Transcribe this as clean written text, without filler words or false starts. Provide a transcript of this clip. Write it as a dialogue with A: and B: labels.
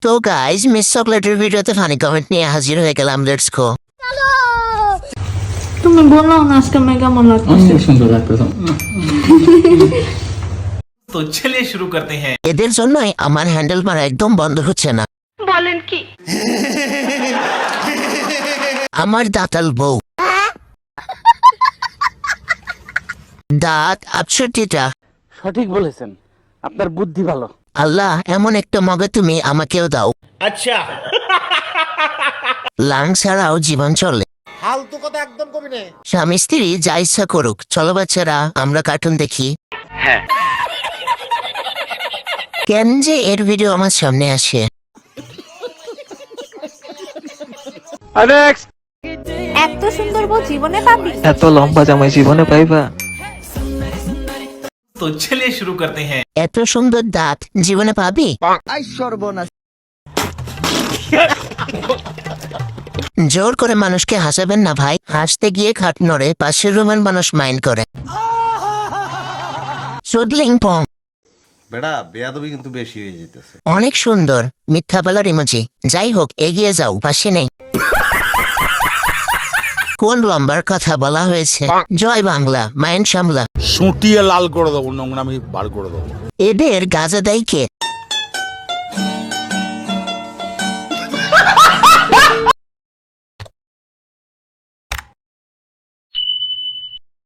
A: তো guys miss চকলেটের ভিডিওতে ফানি কমেন্ট নিয়ে হাজির হয়ে গেলাম। Let's go.
B: তুমি বলো না আজকে আমি কেমন লাগতেছে।
C: সুন্দর লাগতেছে।
D: तो चलिए शुरू करते हैं।
A: এদের জন্যই আমার হ্যান্ডেল মারা একদম বন্ধ হচ্ছে না।
B: বলেন কি?
A: আমার দাঁতাল বউ দাঁত ৬৮টা।
C: সঠিক বলেছেন, আপনার বুদ্ধি ভালো।
A: আল্লাহ এমন একটা মগে তুমি আমাকেও দাও।
D: अच्छा
A: লাং ছাড়াও জীবন চলে।
E: ফালতু কথা একদম কবি নে।
A: স্বামী স্ত্রী যা ইচ্ছা করুক, চলো বাচ্চারা আমরা কার্টুন দেখি। কেন যে এর ভিডিও আমার সামনে আসে।
F: এত সুন্দর বউ জীবনে পাবি?
G: এত লম্বা জামাই জীবনে পাইবা?
D: तो चलिए शुरू करते हैं।
A: এত সুন্দর দাঁত জীবনে পাবি? জোর করে মানুষকে হাসাবেন না ভাই। হাসতে গিয়ে খাট নড়ে, পাশের রুমের মানুষ মাইন্ড করে। সুদলিং পং
E: বেড়া বেয়াদবি কিন্তু বেশি হয়ে যেতেছে।
A: অনেক সুন্দর মিথ্যা বলার ইমোজি। যাই হোক এগিয়ে যাও, পাশে নেই। কোন লম্বার কথা বলা হয়েছে? জয় বাংলা, মাইন্ড সামলা।
H: সুটিয়ে লাল করে দেবো, নোংরামি বার করে দেবো।
A: এদের গাজা দেয় কে?